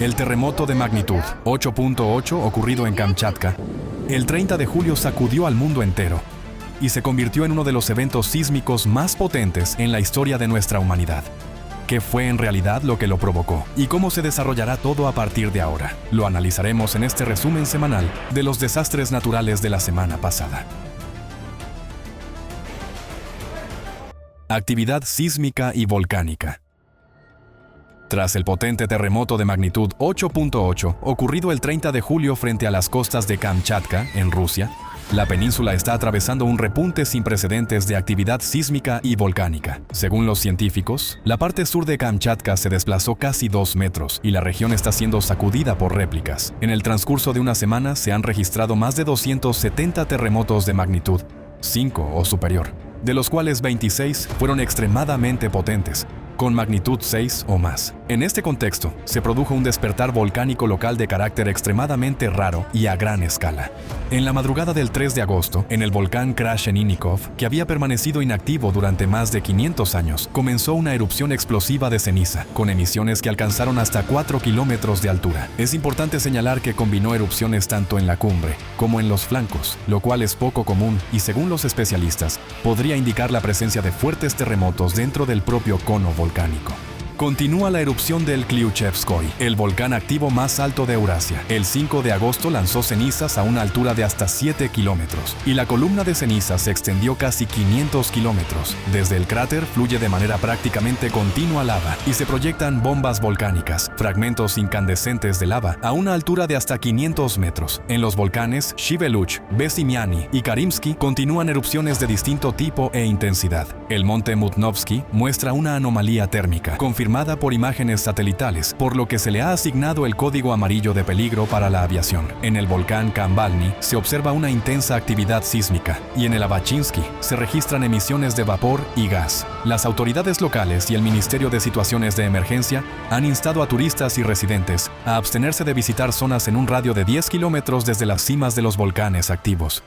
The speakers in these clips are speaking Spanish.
El terremoto de magnitud 8.8 ocurrido en Kamchatka, el 30 de julio sacudió al mundo entero y se convirtió en uno de los eventos sísmicos más potentes en la historia de nuestra humanidad. ¿Qué fue en realidad lo que lo provocó? ¿Y cómo se desarrollará todo a partir de ahora? Lo analizaremos en este resumen semanal de los desastres naturales de la semana pasada. Actividad sísmica y volcánica. Tras el potente terremoto de magnitud 8.8 ocurrido el 30 de julio frente a las costas de Kamchatka, en Rusia, la península está atravesando un repunte sin precedentes de actividad sísmica y volcánica. Según los científicos, la parte sur de Kamchatka se desplazó casi 2 metros y la región está siendo sacudida por réplicas. En el transcurso de una semana se han registrado más de 270 terremotos de magnitud 5 o superior, de los cuales 26 fueron extremadamente potentes, con magnitud 6 o más. En este contexto, se produjo un despertar volcánico local de carácter extremadamente raro y a gran escala. En la madrugada del 3 de agosto, en el volcán Krasheninnikov, que había permanecido inactivo durante más de 500 años, comenzó una erupción explosiva de ceniza, con emisiones que alcanzaron hasta 4 kilómetros de altura. Es importante señalar que combinó erupciones tanto en la cumbre como en los flancos, lo cual es poco común y, según los especialistas, podría indicar la presencia de fuertes terremotos dentro del propio cono volcánico. Continúa la erupción del Klyuchevskoy, el volcán activo más alto de Eurasia. El 5 de agosto lanzó cenizas a una altura de hasta 7 kilómetros y la columna de cenizas se extendió casi 500 kilómetros. Desde el cráter fluye de manera prácticamente continua lava y se proyectan bombas volcánicas, fragmentos incandescentes de lava a una altura de hasta 500 metros. En los volcanes Shiveluch, Besimiani y Karimsky continúan erupciones de distinto tipo e intensidad. El monte Mutnovsky muestra una anomalía térmica, confirmada por imágenes satelitales, por lo que se le ha asignado el código amarillo de peligro para la aviación. En el volcán Kambalny se observa una intensa actividad sísmica y en el Abachinsky se registran emisiones de vapor y gas. Las autoridades locales y el Ministerio de Situaciones de Emergencia han instado a turistas y residentes a abstenerse de visitar zonas en un radio de 10 kilómetros desde las cimas de los volcanes activos.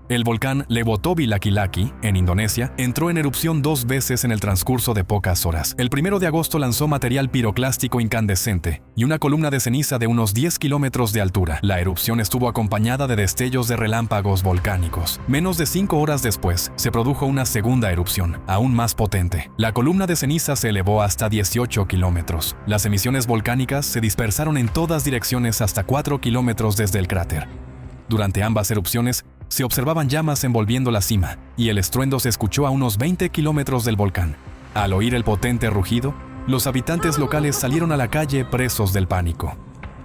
El volcán Lewotobi Laki-Laki, en Indonesia, entró en erupción 2 veces en el transcurso de pocas horas. El 1 de agosto lanzó material piroclástico incandescente y una columna de ceniza de unos 10 kilómetros de altura. La erupción estuvo acompañada de destellos de relámpagos volcánicos. Menos de 5 horas después, se produjo una segunda erupción, aún más potente. La columna de ceniza se elevó hasta 18 kilómetros. Las emisiones volcánicas se dispersaron en todas direcciones hasta 4 kilómetros desde el cráter. Durante ambas erupciones, se observaban llamas envolviendo la cima, y el estruendo se escuchó a unos 20 kilómetros del volcán. Al oír el potente rugido, los habitantes locales salieron a la calle presos del pánico.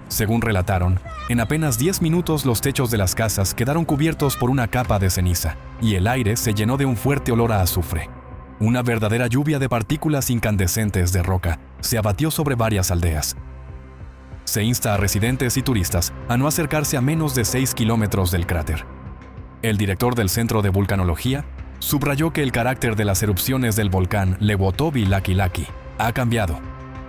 Según relataron, en apenas 10 minutos los techos de las casas quedaron cubiertos por una capa de ceniza, y el aire se llenó de un fuerte olor a azufre. Una verdadera lluvia de partículas incandescentes de roca se abatió sobre varias aldeas. Se insta a residentes y turistas a no acercarse a menos de 6 kilómetros del cráter. El director del Centro de Vulcanología subrayó que el carácter de las erupciones del volcán Lewotobi Laki-Laki ha cambiado.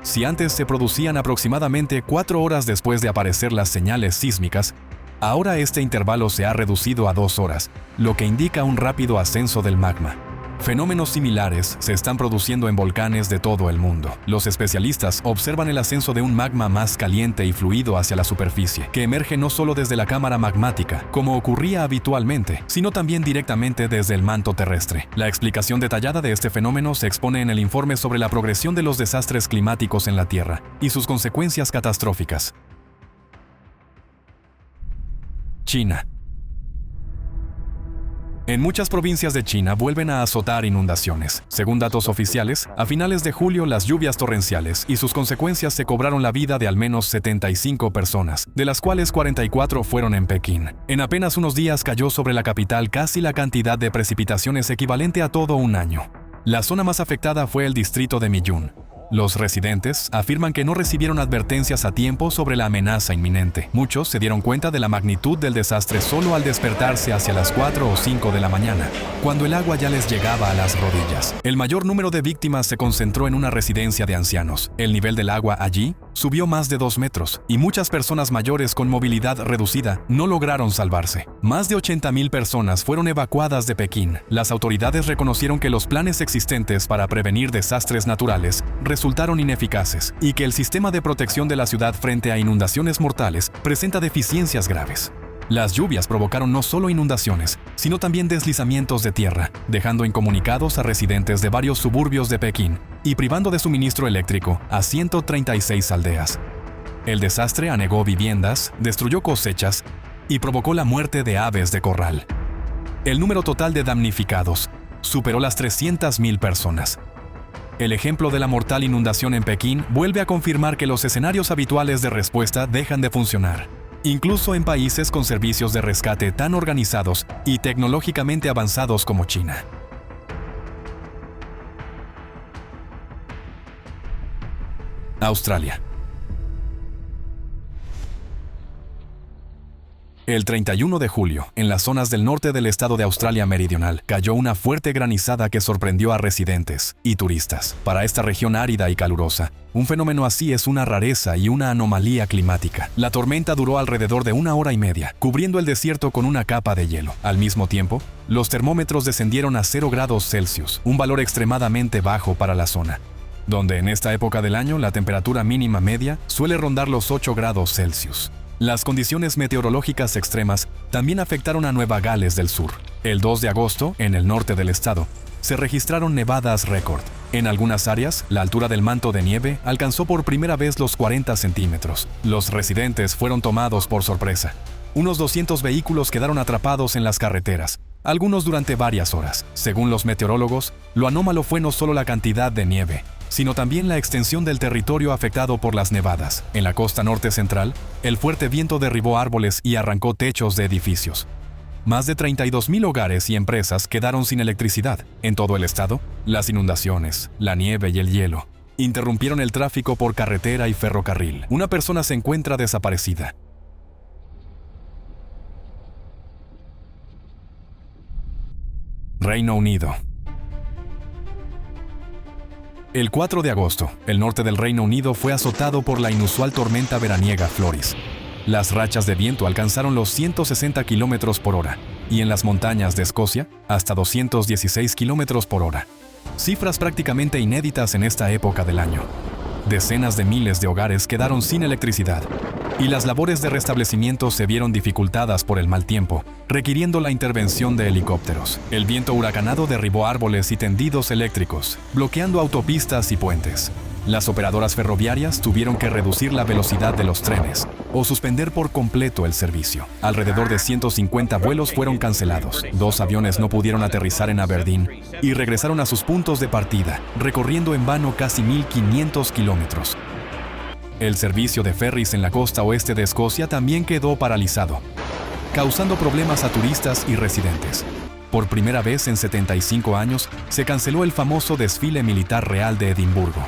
Si antes se producían aproximadamente 4 horas después de aparecer las señales sísmicas, ahora este intervalo se ha reducido a 2 horas, lo que indica un rápido ascenso del magma. Fenómenos similares se están produciendo en volcanes de todo el mundo. Los especialistas observan el ascenso de un magma más caliente y fluido hacia la superficie, que emerge no solo desde la cámara magmática, como ocurría habitualmente, sino también directamente desde el manto terrestre. La explicación detallada de este fenómeno se expone en el informe sobre la progresión de los desastres climáticos en la Tierra y sus consecuencias catastróficas. China. En muchas provincias de China vuelven a azotar inundaciones. Según datos oficiales, a finales de julio las lluvias torrenciales y sus consecuencias se cobraron la vida de al menos 75 personas, de las cuales 44 fueron en Pekín. En apenas unos días cayó sobre la capital casi la cantidad de precipitaciones equivalente a todo un año. La zona más afectada fue el distrito de Millún, Los residentes afirman que no recibieron advertencias a tiempo sobre la amenaza inminente. Muchos se dieron cuenta de la magnitud del desastre solo al despertarse hacia las 4 o 5 de la mañana, cuando el agua ya les llegaba a las rodillas. El mayor número de víctimas se concentró en una residencia de ancianos. El nivel del agua allí subió más de 2 metros y muchas personas mayores con movilidad reducida no lograron salvarse. Más de 80,000 personas fueron evacuadas de Pekín. Las autoridades reconocieron que los planes existentes para prevenir desastres naturales resultaron ineficaces y que el sistema de protección de la ciudad frente a inundaciones mortales presenta deficiencias graves. Las lluvias provocaron no solo inundaciones, sino también deslizamientos de tierra, dejando incomunicados a residentes de varios suburbios de Pekín y privando de suministro eléctrico a 136 aldeas. El desastre anegó viviendas, destruyó cosechas y provocó la muerte de aves de corral. El número total de damnificados superó las 300,000 personas. El ejemplo de la mortal inundación en Pekín vuelve a confirmar que los escenarios habituales de respuesta dejan de funcionar, incluso en países con servicios de rescate tan organizados y tecnológicamente avanzados como China. Australia. El 31 de julio, en las zonas del norte del estado de Australia Meridional, cayó una fuerte granizada que sorprendió a residentes y turistas. Para esta región árida y calurosa, un fenómeno así es una rareza y una anomalía climática. La tormenta duró alrededor de 1 hora y media, cubriendo el desierto con una capa de hielo. Al mismo tiempo, los termómetros descendieron a 0 grados Celsius, un valor extremadamente bajo para la zona, donde en esta época del año la temperatura mínima media suele rondar los 8 grados Celsius. Las condiciones meteorológicas extremas también afectaron a Nueva Gales del Sur. El 2 de agosto, en el norte del estado, se registraron nevadas récord. En algunas áreas, la altura del manto de nieve alcanzó por primera vez los 40 centímetros. Los residentes fueron tomados por sorpresa. Unos 200 vehículos quedaron atrapados en las carreteras, algunos durante varias horas. Según los meteorólogos, lo anómalo fue no solo la cantidad de nieve, sino también la extensión del territorio afectado por las nevadas. En la costa norte central, el fuerte viento derribó árboles y arrancó techos de edificios. Más de 32,000 hogares y empresas quedaron sin electricidad. En todo el estado, las inundaciones, la nieve y el hielo interrumpieron el tráfico por carretera y ferrocarril. Una persona se encuentra desaparecida. Reino Unido. El 4 de agosto, el norte del Reino Unido fue azotado por la inusual tormenta veraniega Floris. Las rachas de viento alcanzaron los 160 km por hora y en las montañas de Escocia hasta 216 km por hora. Cifras prácticamente inéditas en esta época del año. Decenas de miles de hogares quedaron sin electricidad y las labores de restablecimiento se vieron dificultadas por el mal tiempo, requiriendo la intervención de helicópteros. El viento huracanado derribó árboles y tendidos eléctricos, bloqueando autopistas y puentes. Las operadoras ferroviarias tuvieron que reducir la velocidad de los trenes o suspender por completo el servicio. Alrededor de 150 vuelos fueron cancelados. 2 aviones no pudieron aterrizar en Aberdeen y regresaron a sus puntos de partida, recorriendo en vano casi 1,500 kilómetros. El servicio de ferries en la costa oeste de Escocia también quedó paralizado, causando problemas a turistas y residentes. Por primera vez en 75 años, se canceló el famoso desfile militar real de Edimburgo.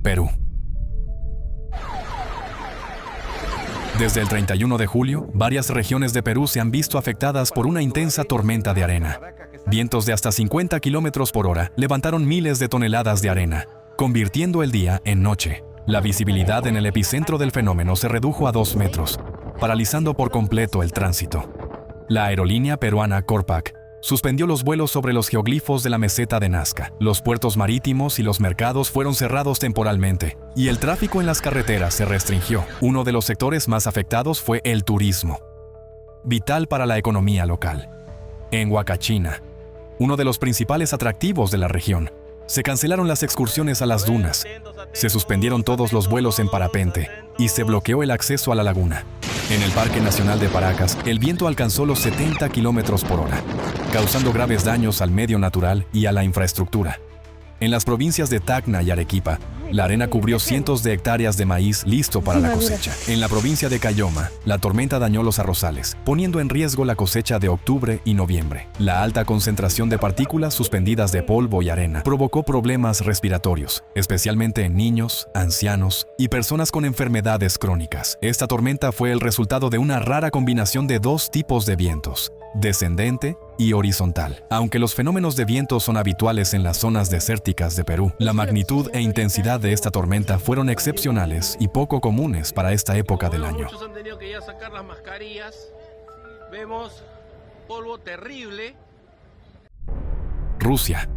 Perú. Desde el 31 de julio, varias regiones de Perú se han visto afectadas por una intensa tormenta de arena. Vientos de hasta 50 km por hora levantaron miles de toneladas de arena, convirtiendo el día en noche. La visibilidad en el epicentro del fenómeno se redujo a 2 metros, paralizando por completo el tránsito. La aerolínea peruana Corpac suspendió los vuelos sobre los geoglifos de la meseta de Nazca. Los puertos marítimos y los mercados fueron cerrados temporalmente, y el tráfico en las carreteras se restringió. Uno de los sectores más afectados fue el turismo, vital para la economía local. En Huacachina, uno de los principales atractivos de la región, se cancelaron las excursiones a las dunas, se suspendieron todos los vuelos en parapente y se bloqueó el acceso a la laguna. En el Parque Nacional de Paracas, el viento alcanzó los 70 km por hora, causando graves daños al medio natural y a la infraestructura. En las provincias de Tacna y Arequipa, La arena cubrió cientos de hectáreas de maíz listo para la cosecha. En la provincia de Cayoma, la tormenta dañó los arrozales, poniendo en riesgo la cosecha de octubre y noviembre. La alta concentración de partículas suspendidas de polvo y arena provocó problemas respiratorios, especialmente en niños, ancianos y personas con enfermedades crónicas. Esta tormenta fue el resultado de una rara combinación de dos tipos de vientos, descendente y horizontal. Aunque los fenómenos de viento son habituales en las zonas desérticas de Perú, la magnitud e intensidad de esta tormenta fueron excepcionales y poco comunes para esta época del año. Muchos han tenido que ya sacar las mascarillas. Vemos polvo terrible. Rusia.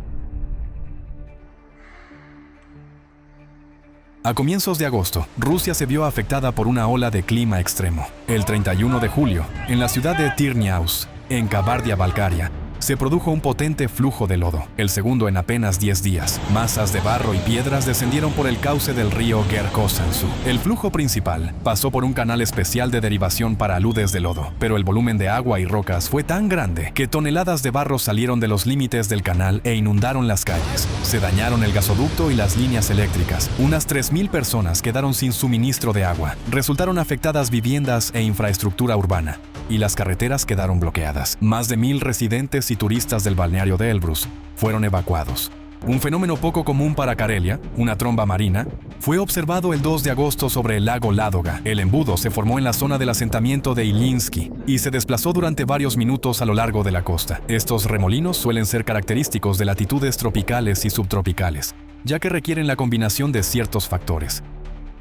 A comienzos de agosto, Rusia se vio afectada por una ola de clima extremo. El 31 de julio, en la ciudad de Tyrniaus, en Kabardia-Balkaria, se produjo un potente flujo de lodo, el segundo en apenas 10 días. Masas de barro y piedras descendieron por el cauce del río Gerkosansu. El flujo principal pasó por un canal especial de derivación para aludes de lodo, pero el volumen de agua y rocas fue tan grande que toneladas de barro salieron de los límites del canal e inundaron las calles. Se dañaron el gasoducto y las líneas eléctricas. Unas 3.000 personas quedaron sin suministro de agua. Resultaron afectadas viviendas e infraestructura urbana, y las carreteras quedaron bloqueadas. Más de 1.000 residentes y turistas del balneario de Elbrus fueron evacuados. Un fenómeno poco común para Karelia, una tromba marina, fue observado el 2 de agosto sobre el lago Ládoga. El embudo se formó en la zona del asentamiento de Ilinsky y se desplazó durante varios minutos a lo largo de la costa. Estos remolinos suelen ser característicos de latitudes tropicales y subtropicales, ya que requieren la combinación de ciertos factores.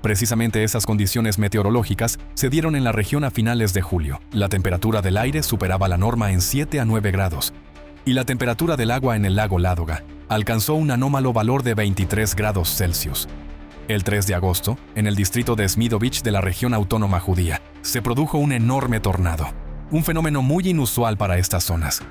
Precisamente esas condiciones meteorológicas se dieron en la región a finales de julio. La temperatura del aire superaba la norma en 7 a 9 grados, y la temperatura del agua en el lago Ládoga alcanzó un anómalo valor de 23 grados Celsius. El 3 de agosto, en el distrito de Smídović de la región autónoma judía, se produjo un enorme tornado, un fenómeno muy inusual para estas zonas.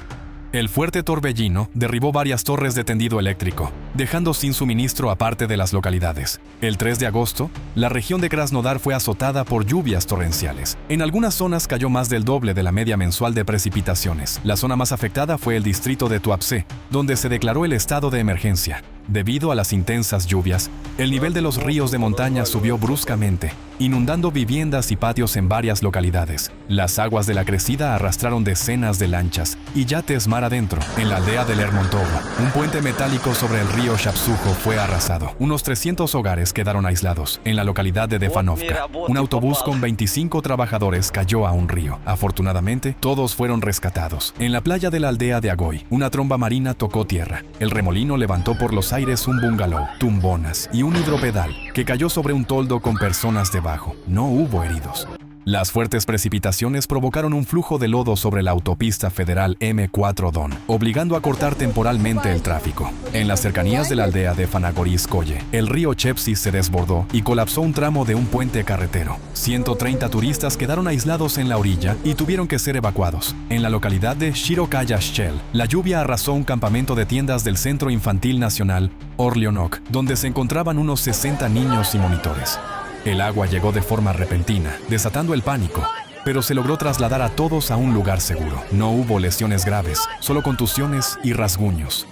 El fuerte torbellino derribó varias torres de tendido eléctrico, dejando sin suministro a parte de las localidades. El 3 de agosto, la región de Krasnodar fue azotada por lluvias torrenciales. En algunas zonas cayó más del doble de la media mensual de precipitaciones. La zona más afectada fue el distrito de Tuapse, donde se declaró el estado de emergencia. Debido a las intensas lluvias, el nivel de los ríos de montaña subió bruscamente, inundando viviendas y patios en varias localidades. Las aguas de la crecida arrastraron decenas de lanchas y yates mar adentro. En la aldea de Lermontovo, un puente metálico sobre el río Shapsujo fue arrasado. Unos 300 hogares quedaron aislados. En la localidad de Defanovka, un autobús con 25 trabajadores cayó a un río. Afortunadamente, todos fueron rescatados. En la playa de la aldea de Agoy, una tromba marina tocó tierra. El remolino levantó por los aires un bungalow, tumbonas y un hidropedal que cayó sobre un toldo con personas debajo. No hubo heridos. Las fuertes precipitaciones provocaron un flujo de lodo sobre la autopista federal M4 Don, obligando a cortar temporalmente el tráfico. En las cercanías de la aldea de Fanagoriskoye, el río Chepsis se desbordó y colapsó un tramo de un puente carretero. 130 turistas quedaron aislados en la orilla y tuvieron que ser evacuados. En la localidad de Shirokaya-Shchel, la lluvia arrasó un campamento de tiendas del Centro Infantil Nacional Orleonok, donde se encontraban unos 60 niños y monitores. El agua llegó de forma repentina, desatando el pánico, pero se logró trasladar a todos a un lugar seguro. No hubo lesiones graves, solo contusiones y rasguños.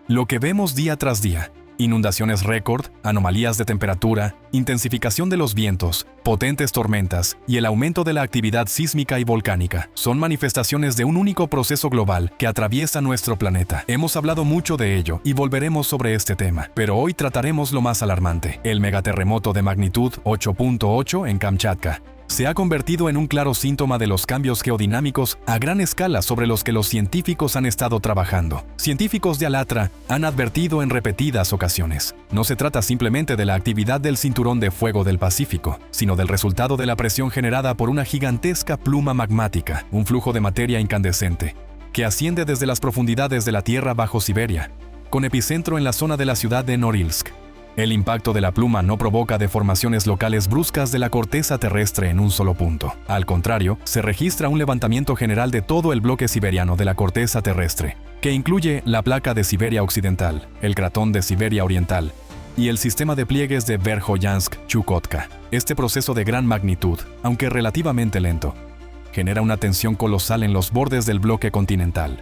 Lo que vemos día tras día: inundaciones récord, anomalías de temperatura, intensificación de los vientos, potentes tormentas y el aumento de la actividad sísmica y volcánica son manifestaciones de un único proceso global que atraviesa nuestro planeta. Hemos hablado mucho de ello y volveremos sobre este tema, pero hoy trataremos lo más alarmante: el megaterremoto de magnitud 8.8 en Kamchatka. Se ha convertido en un claro síntoma de los cambios geodinámicos a gran escala sobre los que los científicos han estado trabajando. Científicos de Alatra han advertido en repetidas ocasiones. No se trata simplemente de la actividad del cinturón de fuego del Pacífico, sino del resultado de la presión generada por una gigantesca pluma magmática, un flujo de materia incandescente, que asciende desde las profundidades de la Tierra bajo Siberia, con epicentro en la zona de la ciudad de Norilsk. El impacto de la pluma no provoca deformaciones locales bruscas de la corteza terrestre en un solo punto. Al contrario, se registra un levantamiento general de todo el bloque siberiano de la corteza terrestre, que incluye la placa de Siberia Occidental, el cratón de Siberia Oriental y el sistema de pliegues de Verkhoyansk-Chukotka. Este proceso de gran magnitud, aunque relativamente lento, genera una tensión colosal en los bordes del bloque continental.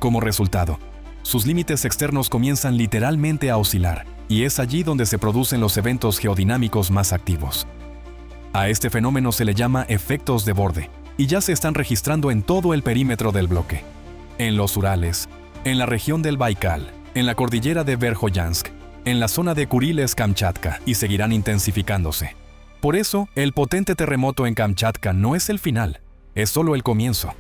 Como resultado, sus límites externos comienzan literalmente a oscilar, y es allí donde se producen los eventos geodinámicos más activos. A este fenómeno se le llama efectos de borde, y ya se están registrando en todo el perímetro del bloque. En los Urales, en la región del Baikal, en la cordillera de Verjoyansk, en la zona de Kuriles-Kamchatka, y seguirán intensificándose. Por eso, el potente terremoto en Kamchatka no es el final, es solo el comienzo.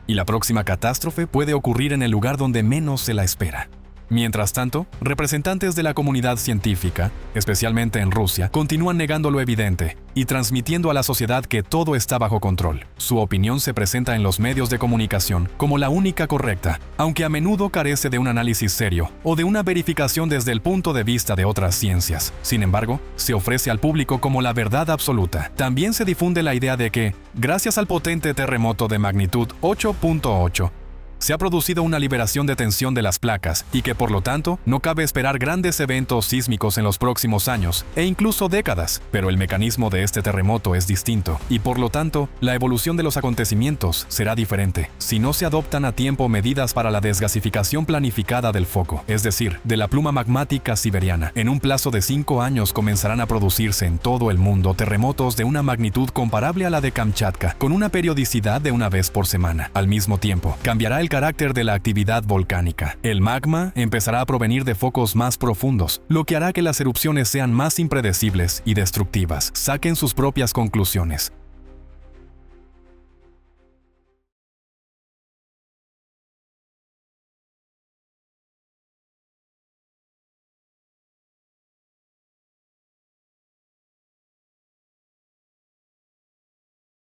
Y la próxima catástrofe puede ocurrir en el lugar donde menos se la espera. Mientras tanto, representantes de la comunidad científica, especialmente en Rusia, continúan negando lo evidente y transmitiendo a la sociedad que todo está bajo control. Su opinión se presenta en los medios de comunicación como la única correcta, aunque a menudo carece de un análisis serio o de una verificación desde el punto de vista de otras ciencias. Sin embargo, se ofrece al público como la verdad absoluta. También se difunde la idea de que, gracias al potente terremoto de magnitud 8.8, se ha producido una liberación de tensión de las placas y que por lo tanto no cabe esperar grandes eventos sísmicos en los próximos años e incluso décadas, pero el mecanismo de este terremoto es distinto y por lo tanto la evolución de los acontecimientos será diferente si no se adoptan a tiempo medidas para la desgasificación planificada del foco, es decir, de la pluma magmática siberiana. En un plazo de 5 años comenzarán a producirse en todo el mundo terremotos de una magnitud comparable a la de Kamchatka, con una periodicidad de una vez por semana. Al mismo tiempo, cambiará el carácter de la actividad volcánica. El magma empezará a provenir de focos más profundos, lo que hará que las erupciones sean más impredecibles y destructivas. Saquen sus propias conclusiones.